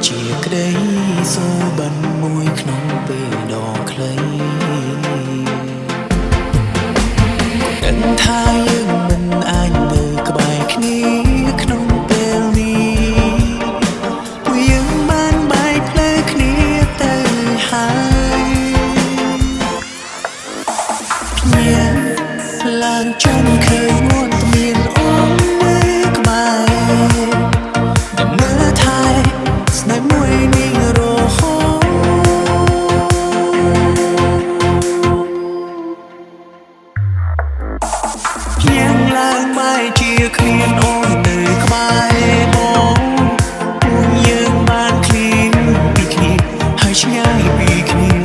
ជាក្តីសូបិនមួយក្នុងពេលដ៏ខ្លីដឹងថាយើងមិនអាចនៅក្បែរគ្នាក្នុងពេលនេះពួកយើងបានបែកផ្លូវគ្នាទៅហើយខ្ញុំឡើងចាំឃើញមាត់មានអូននៅក្បែរមើលថែស្នេហ៍មួយនេះរហូតខ្ញុំឡើងបែរជាគ្មានអូននៅក្បែរបងពួកយើងបានឃ្លៀងពីគ្នាហើយឆ្ងាយពីគ្នា